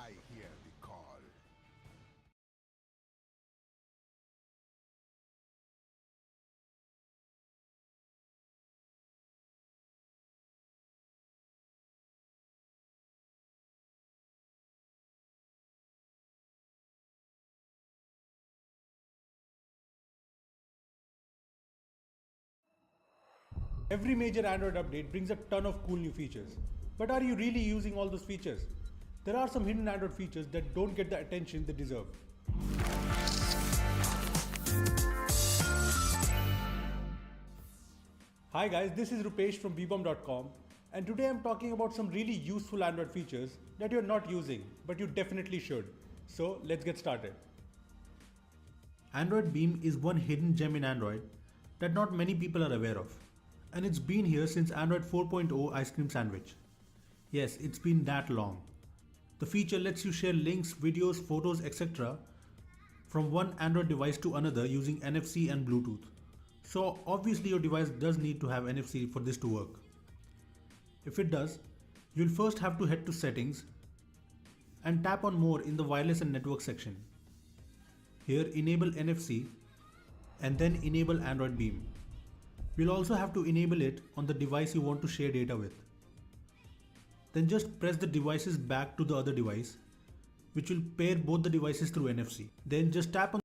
I hear the call. Every major Android update brings a ton of cool new features. But are you really using all those features? There are some hidden Android features that don't get the attention they deserve. Hi guys, this is Rupesh from vbom.com, and today I'm talking about some really useful Android features that you're not using, but you definitely should. So let's get started. Android Beam is one hidden gem in Android that not many people are aware of. And it's been here since Android 4.0 Ice Cream Sandwich. Yes, it's been that long. The feature lets you share links, videos, photos, etc. from one Android device to another using NFC and Bluetooth. So obviously your device does need to have NFC for this to work. If it does, you'll first have to head to Settings and tap on More in the Wireless and Network section. Here enable NFC and then enable Android Beam. You'll also have to enable it on the device you want to share data with. Then just press the devices back to the other device, which will pair both the devices through NFC. Then just tap on.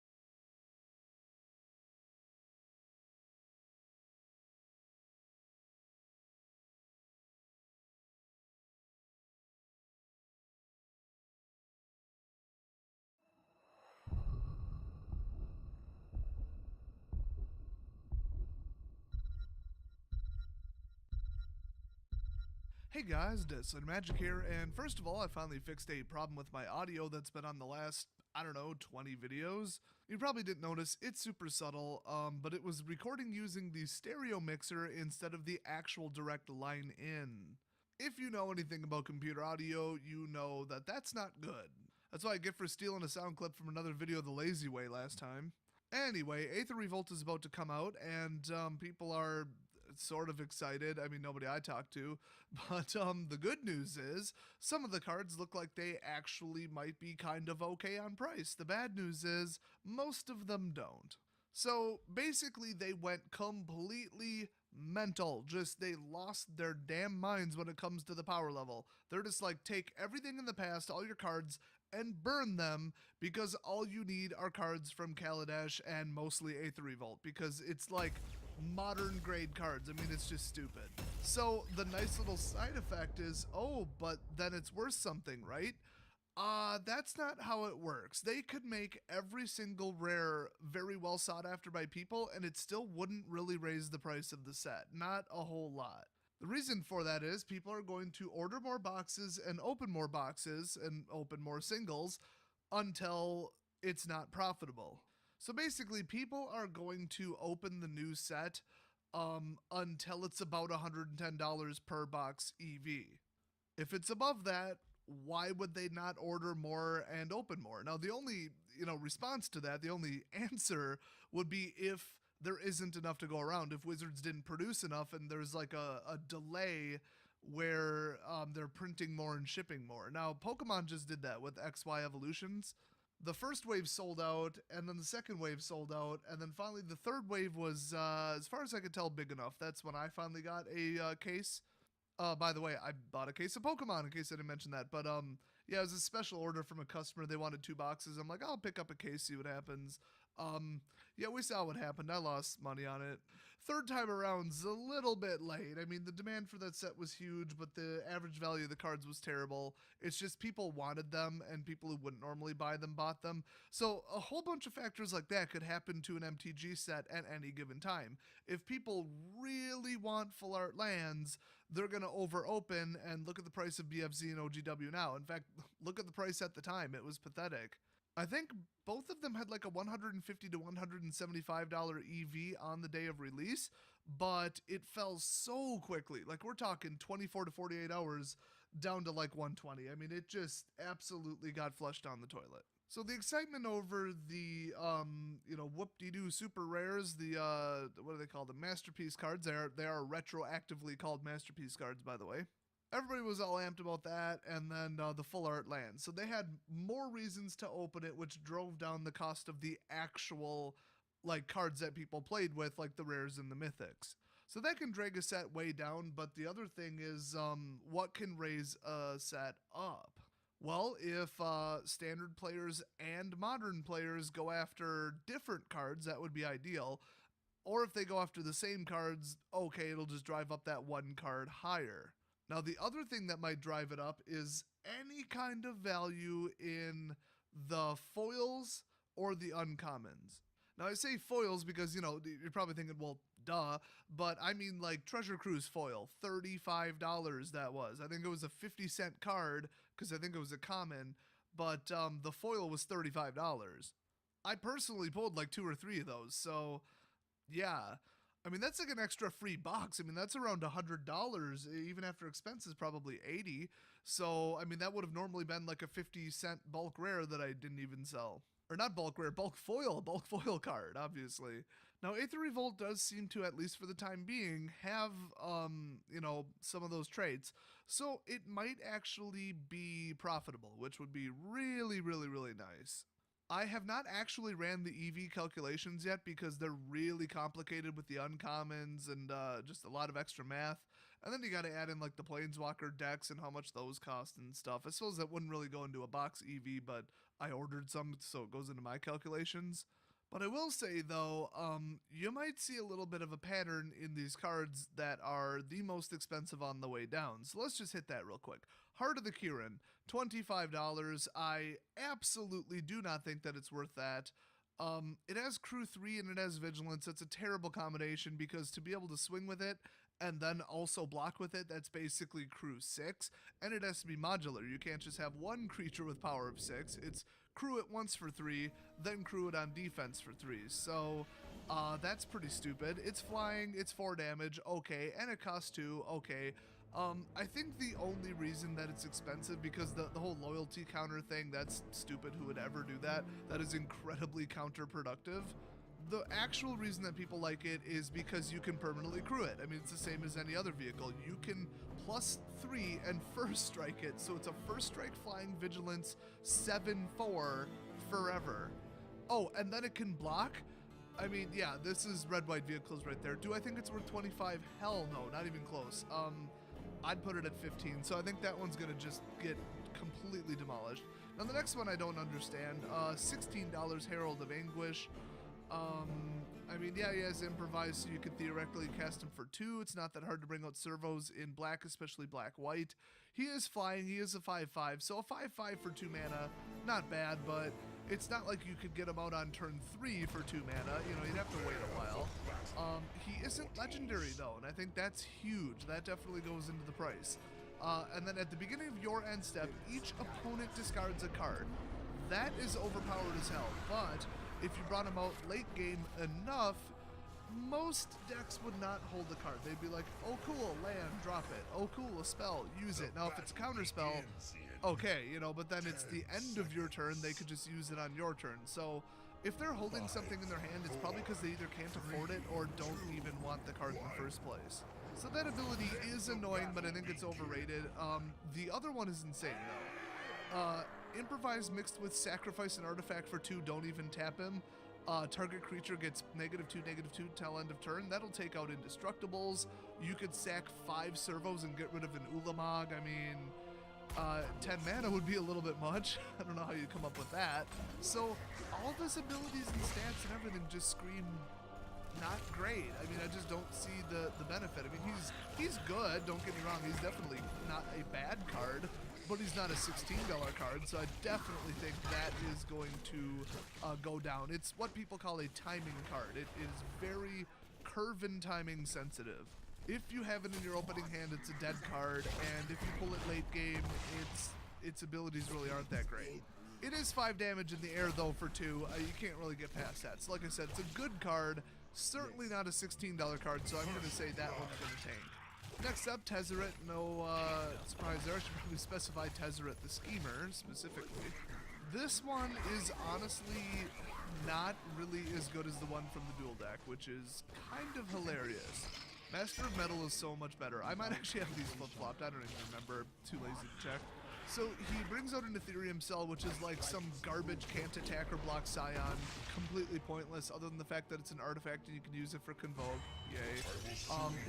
Hey guys, Discipline Magic here, and first of all, I finally fixed a problem with my audio that's been on the last, 20 videos. You probably didn't notice, it's super subtle, but it was recording using the stereo mixer instead of the actual direct line in. If you know anything about computer audio, you know that that's not good. That's what I get for stealing a sound clip from another video the lazy way last time. Anyway, Aether Revolt is about to come out, and people are sort of excited. I mean, nobody I talked to. But the good news is some of the cards look like they actually might be kind of okay on price. The bad news is most of them don't. So basically, they went completely mental. Just they lost their damn minds when it comes to the power level. They're just like, take everything in the past, all your cards, and burn them because all you need are cards from Kaladesh and mostly Aether Revolt because it's like modern grade cards. I mean, it's just stupid. So the nice little side effect is, oh, but then it's worth something, right? That's not how it works. They could make every single rare very well sought after by people, and it still wouldn't really raise the price of the set. Not a whole lot. The reason for that is people are going to order more boxes and open more singles until it's not profitable. So basically, people are going to open the new set until it's about $110 per box EV. If it's above that, why would they not order more and open more? Now, the only response to that, the only answer would be if there isn't enough to go around. If Wizards didn't produce enough, and there's like a delay where they're printing more and shipping more. Now, Pokemon just did that with XY Evolutions. The first wave sold out, and then the second wave sold out, and then finally the third wave was, as far as I could tell, big enough. That's when I finally got a case. By the way, I bought a case of Pokemon in case I didn't mention that. But yeah, it was a special order from a customer. They wanted 2 boxes. I'm like, I'll pick up a case, see what happens. Yeah, we saw what happened. I lost money on it. Third time around's a little bit late. I mean, the demand for that set was huge, but the average value of the cards was terrible. It's just people wanted them, and people who wouldn't normally buy them bought them. So a whole bunch of factors like that could happen to an MTG set at any given time. If people really want full art lands, they're going to over open and look at the price of BFZ and OGW now. In fact, look at the price at the time. It was pathetic. I think both of them had like a $150 to $175 EV on the day of release, but it fell so quickly. Like we're talking 24 to 48 hours down to like 120. I mean, it just absolutely got flushed down the toilet. So the excitement over the whoop-de-doo super rares, the what do they call them? Masterpiece cards. They are retroactively called masterpiece cards, by the way. Everybody was all amped about that, and then the full art lands. So they had more reasons to open it, which drove down the cost of the actual like cards that people played with, like the rares and the mythics. So that can drag a set way down, but the other thing is what can raise a set up? Well, if standard players and modern players go after different cards, that would be ideal. Or if they go after the same cards, okay, it'll just drive up that one card higher. Now, the other thing that might drive it up is any kind of value in the foils or the uncommons. Now, I say foils because, you know, you're probably thinking, well, duh, but I mean like Treasure Cruise foil, $35 that was. I think it was a 50-cent card because I think it was a common, but the foil was $35. I personally pulled like 2 or 3 of those, so yeah. I mean, that's like an extra free box. I mean, that's around $100, even after expenses, probably 80. So, I mean, that would have normally been like a 50-cent bulk rare that I didn't even sell. Or not bulk rare, bulk foil card, obviously. Now, Aether Revolt does seem to, at least for the time being, have, you know, some of those traits. So it might actually be profitable, which would be really, really, really nice. I have not actually ran the EV calculations yet because they're really complicated with the uncommons and just a lot of extra math. And then you got to add in like the Planeswalker decks and how much those cost and stuff. I suppose that wouldn't really go into a box EV, but I ordered some, so it goes into my calculations. But I will say though, you might see a little bit of a pattern in these cards that are the most expensive on the way down. So let's just hit that real quick. Heart of the Kirin, $25. I absolutely do not think that it's worth that. It has Crew 3 and it has Vigilance. It's a terrible combination because to be able to swing with it and then also block with it, that's basically Crew 6. And it has to be modular. You can't just have one creature with power of 6. It's crew it once for 3, then crew it on defense for 3. So that's pretty stupid. It's flying, it's 4 damage, okay, and it costs 2, okay. I think the only reason that it's expensive, because the whole loyalty counter thing, that's stupid. Who would ever do that? That is incredibly counterproductive. The actual reason that people like it is because you can permanently crew it. I mean, it's the same as any other vehicle. You can +3 and first strike it, so it's a first strike flying vigilance 7/4 forever. Oh, and then it can block? I mean, yeah, this is red-white vehicles right there. Do I think it's worth 25? Hell no, not even close. I'd put it at 15, so I think that one's gonna just get completely demolished. Now the next one I don't understand, $16 Herald of Anguish. I mean, yeah, he has improvise, so you could theoretically cast him for 2. It's not that hard to bring out servos in black, especially black-white. He is flying, he is a 5/5, so a 5/5 for 2 mana, not bad, but it's not like you could get him out on turn 3 for 2 mana, you know, you'd have to wait a while. He isn't legendary though, and I think that's huge. That definitely goes into the price. And then at the beginning of your end step, each opponent discards a card. That is overpowered as hell, but if you brought him out late game enough, most decks would not hold the card. They'd be like, oh cool, land, drop it. Oh cool, a spell, use it. Now if it's a counter spell, okay, you know, but then it's the end of your turn, they could just use it on your turn. So if they're holding something in their hand, it's probably because they either can't afford it or don't even want the card in the first place. So that ability is annoying, but I think it's overrated. The other one is insane though. Improvise mixed with sacrifice and artifact for 2, don't even tap him. Target creature gets -2/-2 till end of turn. That'll take out indestructibles. You could sack 5 servos and get rid of an Ulamog. I mean, 10 mana would be a little bit much. I don't know how you come up with that. So all of his abilities and stats and everything just scream not great. I mean, I just don't see the benefit. I mean, he's good, don't get me wrong. He's definitely not a bad card, but he's not a $16 card, so I definitely think that is going to go down. It's what people call a timing card. It is very curve and timing sensitive. If you have it in your opening hand, it's a dead card, and if you pull it late game, its abilities really aren't that great. It is 5 damage in the air though for 2. You can't really get past that. So like I said, it's a good card, certainly not a $16 card, so I'm going to say that one's going to tank. Next up, Tezzeret. No surprise there. I should probably specify Tezzeret the Schemer specifically. This one is honestly not really as good as the one from the dual deck, which is kind of hilarious. Master of Metal is so much better. I might actually have these flip-flopped. I don't even remember. Too lazy to check. So he brings out an Ethereum Cell, which is like some garbage, can't attack or block Scion. Completely pointless, other than the fact that it's an artifact and you can use it for Convoke. Yay.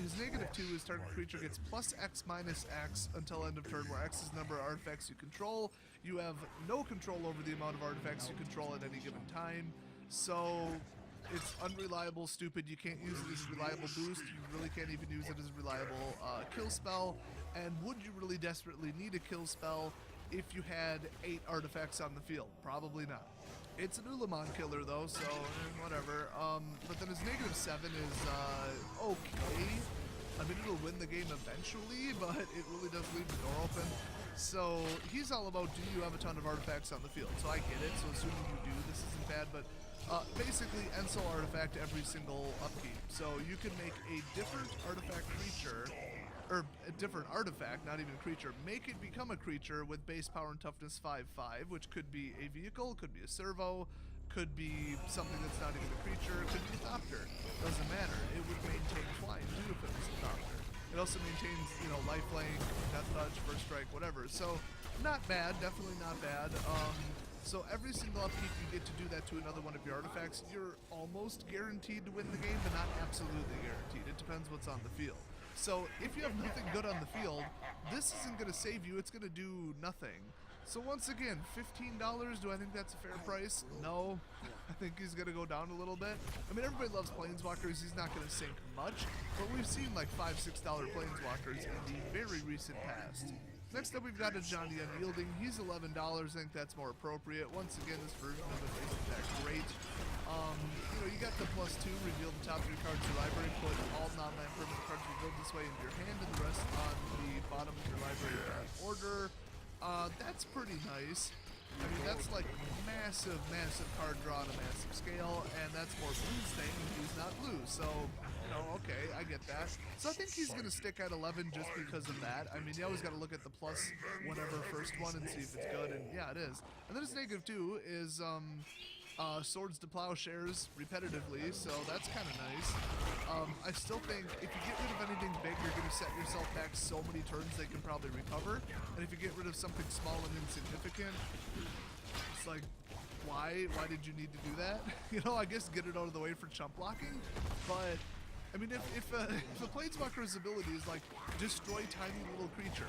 His -2 is target creature gets +X -X until end of turn, where X is the number of artifacts you control. You have no control over the amount of artifacts you control at any given time. So it's unreliable, stupid. You can't use it as a reliable boost. You really can't even use it as a reliable kill spell. And would you really desperately need a kill spell if you had 8 artifacts on the field? Probably not. It's an Ulamon killer though, so whatever. But then his -7 is okay. I mean, it'll win the game eventually, but it really does leave the door open. So he's all about, do you have a ton of artifacts on the field? So I get it, so assuming you do, this isn't bad, but basically Ensol artifact every single upkeep. So you can make a different artifact creature, or a different artifact, not even a creature, make it become a creature with base power and toughness 5/5, which could be a vehicle, could be a servo, could be something that's not even a creature, could be a Thopter. Doesn't matter. It would maintain flying too if it was a Thopter. It also maintains, you know, lifelink, death touch, first strike, whatever. So not bad, definitely not bad. So every single upkeep you get to do that to another one of your artifacts, you're almost guaranteed to win the game, but not absolutely guaranteed. It depends what's on the field. So if you have nothing good on the field, this isn't going to save you, it's going to do nothing. So once again, $15, do I think that's a fair price? No. I think he's going to go down a little bit. I mean, everybody loves Planeswalkers, he's not going to sink much, but we've seen like $5, $6 Planeswalkers in the very recent past. Next up, we've got a Johnny Unyielding. He's $11. I think that's more appropriate. Once again, this version of it isn't that great. You know, you got the +2, reveal the top of your cards in your library, put all non-land permanent cards revealed this way into your hand, and the rest on the bottom of your library in order. That's pretty nice. I mean, that's like massive, massive card draw on a massive scale, and that's more blues thing, and blues not blue. So, you know, okay, I get that. So I think he's going to stick at 11 just because of that. I mean, you always got to look at the plus whatever first one and see if it's good, and yeah, it is. And then his -2 is, Swords to Plowshares repetitively, so that's kind of nice. I still think if you get rid of anything big, you're going to set yourself back so many turns they can probably recover. And if you get rid of something small and insignificant, it's like, why? Why did you need to do that? You know, I guess get it out of the way for chump blocking, but I mean, if the Planeswalker's ability is like destroy tiny little creature,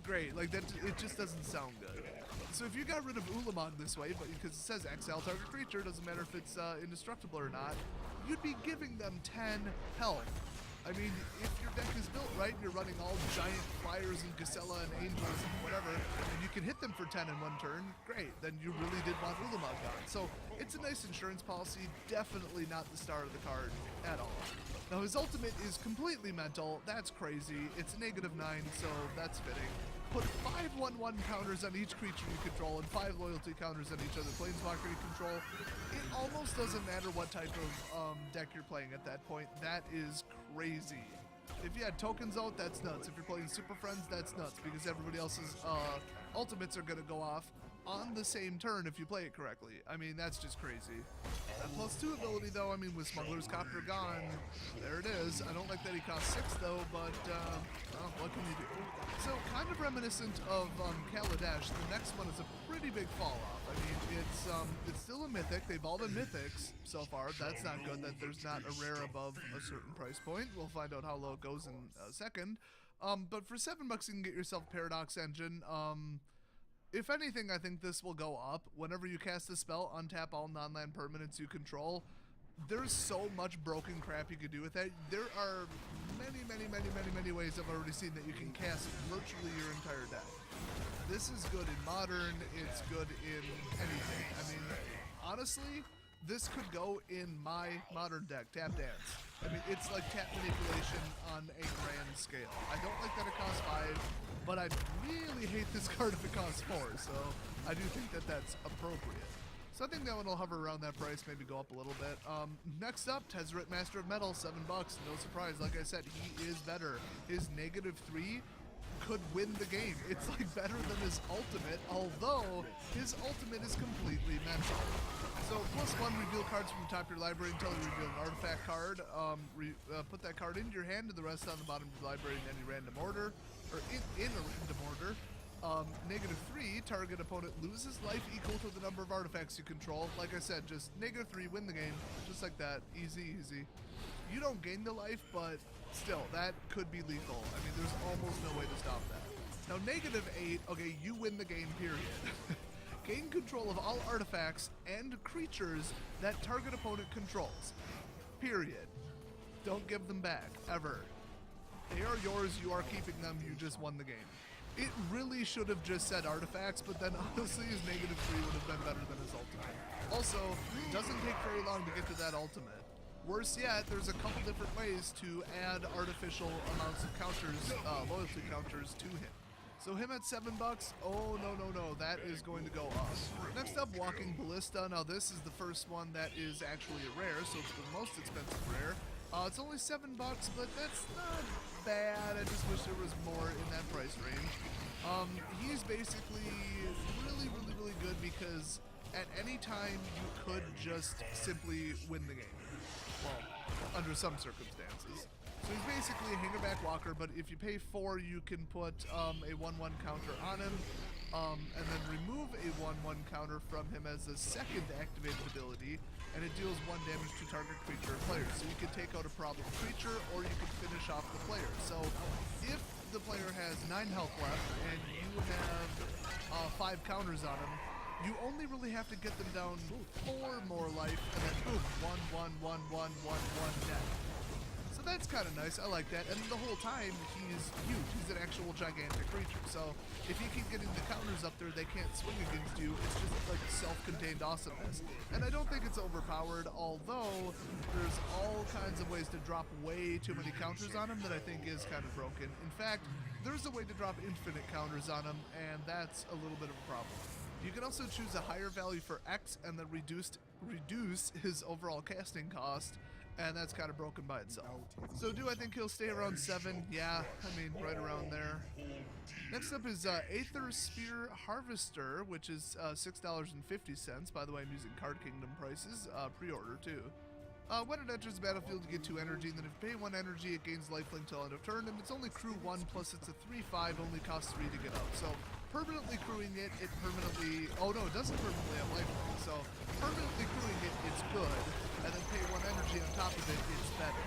great. Like that, it just doesn't sound good. So if you got rid of Ulamog this way, but because it says exile target creature, doesn't matter if it's indestructible or not, you'd be giving them 10 health. I mean, if your deck is built right, and you're running all giant flyers and Gisela and angels and whatever, and you can hit them for 10 in one turn, great. Then you really did want Ulamog on. So it's a nice insurance policy, definitely not the star of the card at all. Now his ultimate is completely mental, that's crazy. It's a -9, so that's fitting. Put 5 1/1 counters on each creature you control and 5 loyalty counters on each other Planeswalker you control. It almost doesn't matter what type of deck you're playing at that point. That is crazy. If you had tokens out, that's nuts. If you're playing Super Friends, that's nuts because everybody else's ultimates are going to go off on the same turn if you play it correctly. I mean, that's just crazy. That +2 ability, though, I mean, with Smuggler's Copter gone, there it is. I don't like that he costs 6, though, but, well, what can you do? So, kind of reminiscent of Kaladesh, the next one is a pretty big fall-off. I mean, it's still a mythic. They've all been mythics so far. That's not good that there's not a rare above a certain price point. We'll find out how low it goes in a second. But for $7, you can get yourself a Paradox Engine. If anything, I think this will go up. Whenever you cast a spell, untap all non-land permanents you control. There's so much broken crap you could do with that. There are many ways I've already seen that you can cast virtually your entire deck. This is good in Modern, it's good in anything. I mean, honestly, this could go in my Modern deck, Tap Dance. I mean, it's like tap manipulation on a grand scale. I don't like that it costs 5, but I really hate this card if it costs 4, so I do think that that's appropriate. So I think that one will hover around that price, maybe go up a little bit. Next up, Tezzeret, Master of Metal, $7. No surprise, like I said, he is better. His -3 could win the game. It's like better than his ultimate, although his ultimate is completely mental. So +1 reveal cards from the top of your library until you reveal an artifact card. Put that card into your hand and the rest on the bottom of your library in any random order, or in a random order. -3, target opponent loses life equal to the number of artifacts you control. Like I said, just -3, win the game, just like that, easy, easy. You don't gain the life, but still, that could be lethal. I mean, there's almost no way to stop that. Now, -8, okay, you win the game, period. Gain control of all artifacts and creatures that target opponent controls. Period. Don't give them back, ever. They are yours, you are keeping them, you just won the game. It really should have just said artifacts, but then honestly his -3 would have been better than his ultimate. Also, it doesn't take very long to get to that ultimate. Worse yet, there's a couple different ways to add artificial amounts of counters, loyalty counters to him. So him at $7, oh no, that is going to go up. Next up, Walking Ballista. Now this is the first one that is actually a rare, so it's the most expensive rare. It's only $7, but that's not bad. I just wish there was more in that price range. He's basically really good because at any time you could just simply win the game. Well, under some circumstances. So he's basically a hangerback walker, but if you pay 4, you can put a 1/1 counter on him, and then remove a 1/1 counter from him as a second activated ability, and it deals 1 damage to target creature or player. So you can take out a problem creature, or you can finish off the player. So if the player has 9 health left, and you have 5 counters on him, you only really have to get them down 4 more life, and then boom, 1/1 death. So that's kind of nice, I like that, and the whole time, he's huge, he's an actual gigantic creature, so if you keep getting the counters up there, they can't swing against you, it's just like self-contained awesomeness. And I don't think it's overpowered, although there's all kinds of ways to drop way too many counters on him that I think is kind of broken. In fact, there's a way to drop infinite counters on him, and that's a little bit of a problem. You can also choose a higher value for X and then reduce his overall casting cost, and that's kind of broken by itself. So do I think he'll stay around 7? Yeah, I mean, right around there. Next up is Aether Spear Harvester, which is $6.50. By the way, I'm using Card Kingdom prices, pre-order too. When it enters the battlefield, you get 2 energy, and then if you pay 1 energy, it gains lifelink till end of turn, and it's only crew 1, plus it's a 3/5, only costs 3 to get up. So permanently crewing it, it permanently, oh no, it doesn't permanently have lifelink, so permanently crewing it, it's good, and then pay 1 energy on top of it, it's better.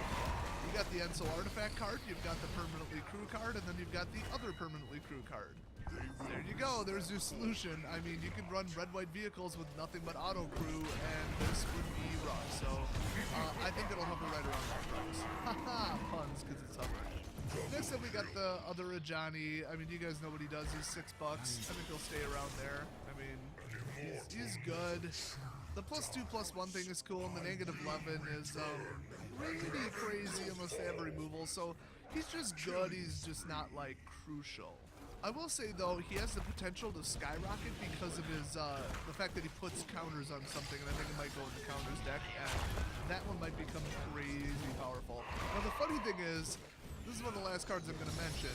You got the Enso artifact card, you've got the permanently crew card, and then you've got the other permanently crew card. There you go, there's your solution. I mean, you can run red-white vehicles with nothing but auto crew, and this would be rough. So, I think it'll hover right around that price. Haha, puns, because it's hovering. Next up, we got the other Ajani. I mean, you guys know what he does. He's $6. I think he'll stay around there. I mean, he's good. The +2/+1 thing is cool, and the -11 is really crazy unless they have removal. So he's just good. He's just not like crucial. I will say though, he has the potential to skyrocket because of his the fact that he puts counters on something, and I think it might go in the counters deck, and that one might become crazy powerful. Now the funny thing is, this is one of the last cards I'm going to mention.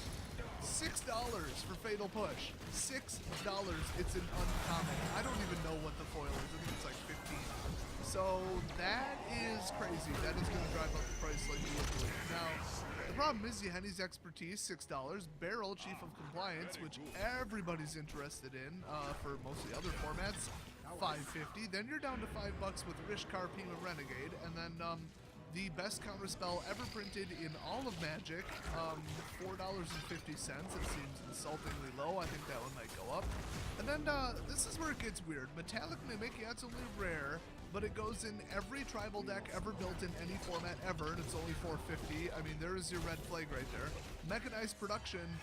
$6 for Fatal Push. $6. It's an uncommon. I don't even know what the foil is. I think it's like 15. So that is crazy. That is going to drive up the price like you would believe. Now, the problem is Yahenni's Expertise, $6. Barrel, Chief of Compliance, which everybody's interested in for most of the other formats, $5.50. Then you're down to $5 with Rishkar, Pima Renegade, and then the best counterspell ever printed in all of Magic, $4.50. It seems insultingly low. I think that one might go up. And then this is where it gets weird. Metallic Mimic, yeah, it's only rare, but it goes in every tribal deck ever built in any format ever, and it's only $4.50. I mean, there is your red flag right there. Mechanized Production.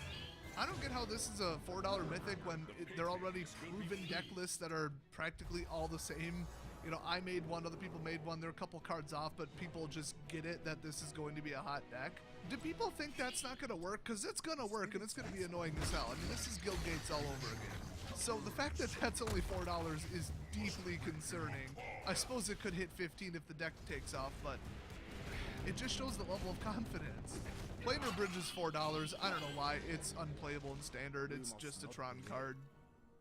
I don't get how this is a $4 mythic when they're already proven deck lists that are practically all the same. You know, I made one, other people made one, they're a couple cards off, but people just get it that this is going to be a hot deck. Do people think that's not going to work? Because it's going to work, and it's going to be annoying as hell. I mean, this is Guild Gates all over again. So the fact that that's only $4 is deeply concerning. I suppose it could hit 15 if the deck takes off, but it just shows the level of confidence. Planar Bridge is $4. I don't know why. It's unplayable in Standard. It's just a Tron card.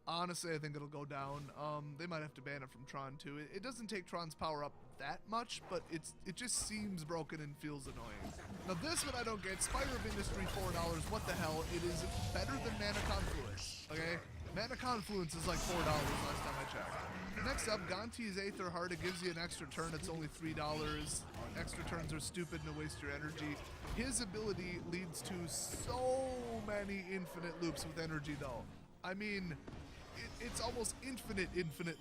Honestly, I think it'll go down. They might have to ban it from Tron too. It doesn't take Tron's power up that much, but it just seems broken and feels annoying. Now this one I don't get. Spire of Industry, $4. What the hell? It is better than Mana Confluence. Okay, Mana Confluence is like $4 last time I checked. Next up, Gonti's Aether Heart. It gives you an extra turn. It's only $3. Extra turns are stupid and waste your energy. His ability leads to so many infinite loops with energy though. I mean, it's almost infinite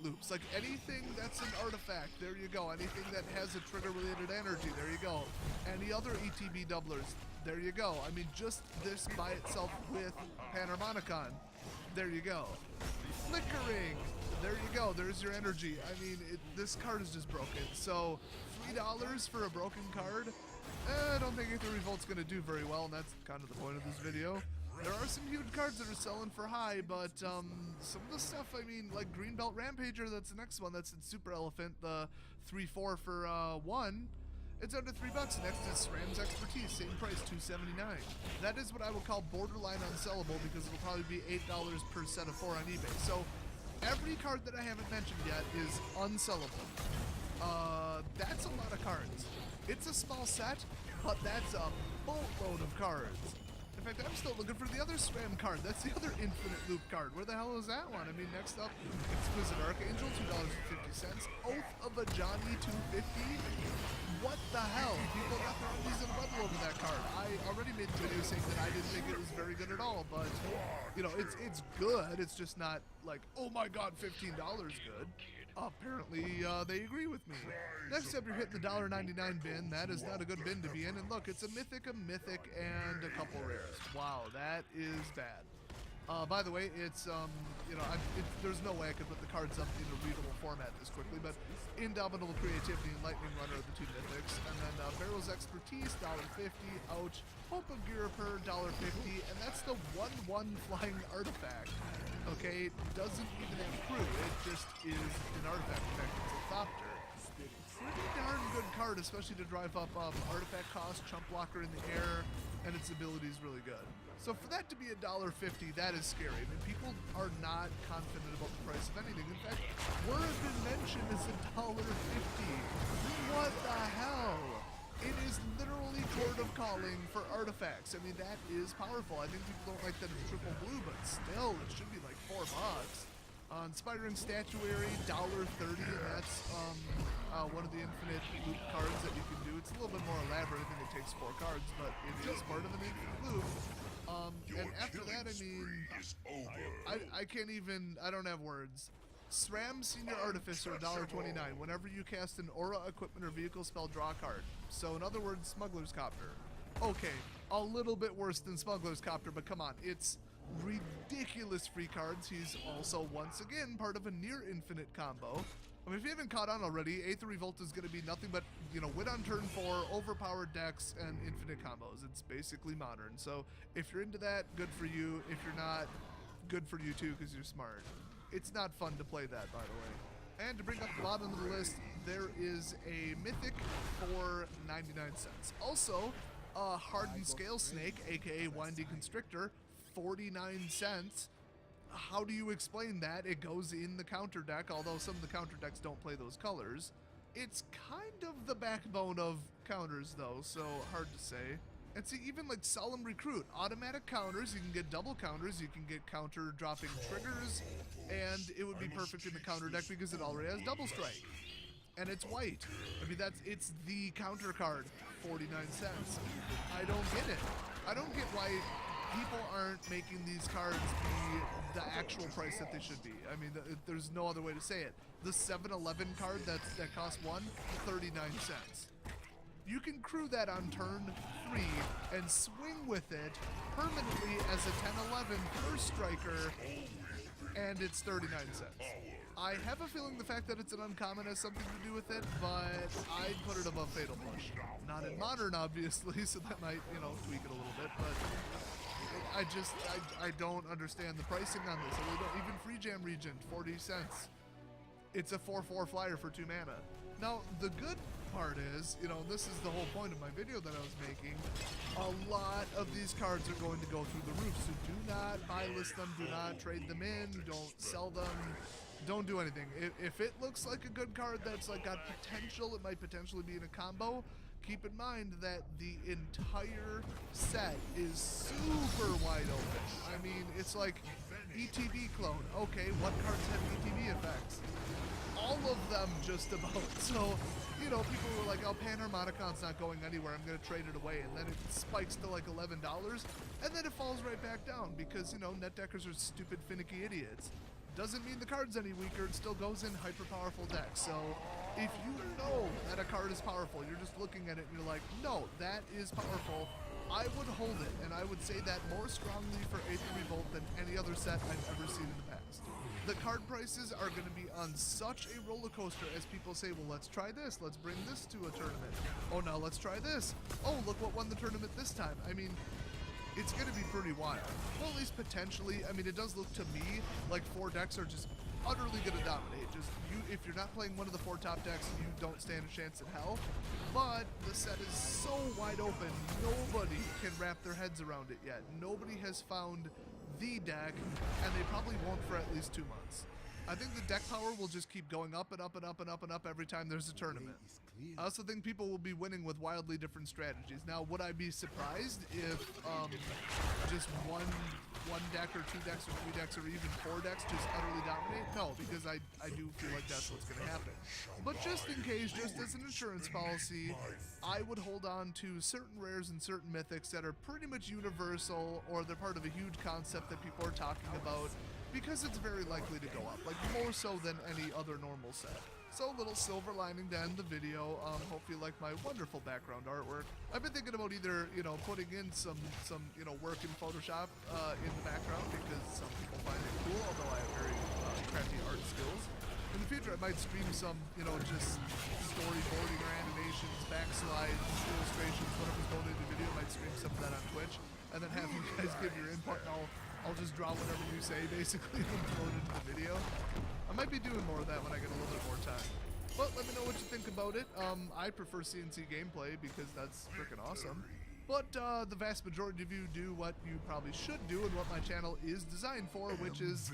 loops. Like anything that's an artifact, there you go. Anything that has a trigger related energy, there you go. Any other ETB doublers, there you go. I mean, just this by itself with Panharmonicon, there you go. Flickering, there you go. There's your energy. I mean, this card is just broken. So $3 for a broken card? I don't think Aether Revolt's gonna do very well, and that's kind of the point of this video. There are some huge cards that are selling for high, but some of the stuff, I mean, like Greenbelt Rampager, that's the next one. That's in Super Elephant, the 3-4 for 1. It's under $3. Next is SRAM's Expertise, same price, $2.79. That is what I would call borderline unsellable because it'll probably be $8 per set of 4 on eBay. So every card that I haven't mentioned yet is unsellable. That's a lot of cards. It's a small set, but that's a boatload of cards. In fact, I'm still looking for the other SRAM card. That's the other infinite loop card. Where the hell is that one? I mean, next up, Exquisite Archangel, $2.50. Oath of a Johnny, $2.50. What the hell? People got their undies in a bundle over that card. I already made the video saying that I didn't think it was very good at all, but, you know, it's good. It's just not like, oh my god, $15 good. Apparently, they agree with me. Next up, you're hitting the $1.99 bin. That is not a good bin to be in. And look, it's a mythic, and a couple rares. Wow, that is bad. By the way, it's, you know, there's no way I could put the cards up in a readable format this quickly, but Indomitable Creativity and Lightning Runner are the two mythics. And then Barrel's Expertise, $1.50. Ouch. Hope of Girper, $1.50. And that's the 1/1 flying artifact. Okay, it doesn't even have crew, it just is an artifact. In fact, it's a Thopter. Pretty darn good card, especially to drive up artifact cost, chump blocker in the air, and its ability is really good. So for that to be $1.50, that is scary. I mean, people are not confident about the price of anything. In fact, Word of Invention is $1.50. What the hell? It is literally Court of Calling for artifacts. I mean, that is powerful. I think people don't like that it's triple blue, but still, it should be like $4. Inspiring Statuary, $1.30, and that's one of the infinite loop cards that you can do. It's a little bit more elaborate. I think it takes 4 cards, but it is part of an infinite loop. And after that, I mean, I can't even, I don't have words. SRAM Senior Artificer, $1.29. Whenever you cast an aura, equipment, or vehicle spell, draw a card. So in other words, Smuggler's Copter. Okay, a little bit worse than Smuggler's Copter, but come on, it's ridiculous free cards. He's also, once again, part of a near infinite combo. I mean, if you haven't caught on already, Aether Revolt is going to be nothing but, you know, win on turn 4, overpowered decks, and infinite combos. It's basically modern. So if you're into that, good for you. If you're not, good for you too, because you're smart. It's not fun to play that, by the way. And to bring up the bottom of the list, there is a Mythic for 99 cents. Also, a Hardened Scale Snake, aka Winding Constrictor, 49 cents. How do you explain that? It goes in the counter deck, although some of the counter decks don't play those colors. It's kind of the backbone of counters, though, so hard to say. And see, even like Solemn Recruit, automatic counters, you can get double counters, you can get counter dropping triggers, and it would be perfect in the counter deck because it already has double strike. And it's white. I mean, it's the counter card, 49 cents. I don't get it. I don't get why people aren't making these cards be the actual price that they should be. I mean, there's no other way to say it. The 7-Eleven card that costs 39 cents. You can crew that on turn 3 and swing with it permanently as a 10-11 first striker, and it's 39 cents. I have a feeling the fact that it's an uncommon has something to do with it, but I'd put it above Fatal Push. Not in Modern, obviously, so that might, you know, tweak it a little bit, but I don't understand the pricing on this. I really don't. Even Free Jam Regent, 40 cents. It's a 4/4 flyer for 2 mana. Now, the good part is, this is the whole point of my video that I was making, a lot of these cards are going to go through the roof, so do not buy list them, do not trade them in, don't sell them, don't do anything. If it looks like a good card that's like got potential, it might potentially be in a combo, keep in mind that the entire set is super wide open. I mean, it's like ETB clone. Okay, what cards have ETB effects? All of them just about. So, people were like, oh, Panharmonicon's not going anywhere, I'm going to trade it away. And then it spikes to like $11, and then it falls right back down because, net deckers are stupid, finicky idiots. Doesn't mean the card's any weaker, it still goes in hyper powerful decks. So, if you know that a card is powerful, you're just looking at it and you're like, no, that is powerful, I would hold it, and I would say that more strongly for Aether Revolt than any other set I've ever seen in the past. The card prices are going to be on such a roller coaster as people say, well, let's try this, let's bring this to a tournament. Oh, now let's try this. Oh, look what won the tournament this time. I mean, it's going to be pretty wild. Well, at least potentially. I mean, it does look to me like 4 decks are just utterly going to dominate. If you're not playing one of the 4 top decks, you don't stand a chance in hell. But the set is so wide open, nobody can wrap their heads around it yet. Nobody has found the deck, and they probably won't for at least 2 months. I think the deck power will just keep going up and up and up and up and up every time there's a tournament. I also think people will be winning with wildly different strategies. Now, would I be surprised if just one deck or 2 decks or 3 decks or even 4 decks just utterly dominate? No, because I do feel like that's what's going to happen. But just in case, just as an insurance policy, I would hold on to certain rares and certain mythics that are pretty much universal, or they're part of a huge concept that people are talking about, because it's very likely to go up, like more so than any other normal set. So, a little silver lining to end the video. Hope you like my wonderful background artwork. I've been thinking about either, putting in some work in Photoshop in the background, because some people find it cool, although I have very crappy art skills. In the future, I might stream some, just storyboarding or animations, backslides, illustrations, whatever's going into the video. I might stream some of that on Twitch, and then have you guys give your input, and I'll just draw whatever you say, basically, and upload it into the video. I might be doing more of that when I get a little bit more time. But let me know what you think about it. I prefer CNC gameplay because that's freaking awesome. But the vast majority of you do what you probably should do and what my channel is designed for, which is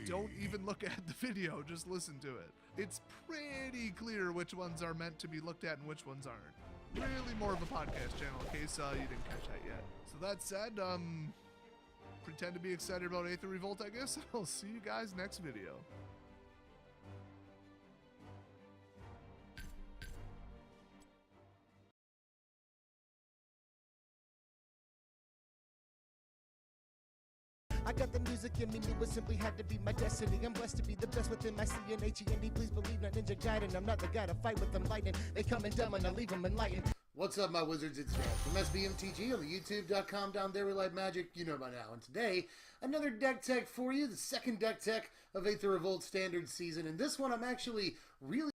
don't even look at the video, just listen to it. It's pretty clear which ones are meant to be looked at and which ones aren't. Really more of a podcast channel in case you didn't catch that yet. So that said, pretend to be excited about Aether Revolt, I guess. I'll see you guys next video. I got the music in me, knew it simply had to be my destiny. I'm blessed to be the best within my CNHEND. Please believe not Ninja Gaiden. I'm not the guy to fight with them lightning. They come and dumb and I leave them enlightened. What's up, my wizards? It's Dan from SBMTG on the YouTube.com. Down there we like magic, you know by now. And today, another deck tech for you, the second deck tech of Aether Revolt Standard Season. And this one I'm actually really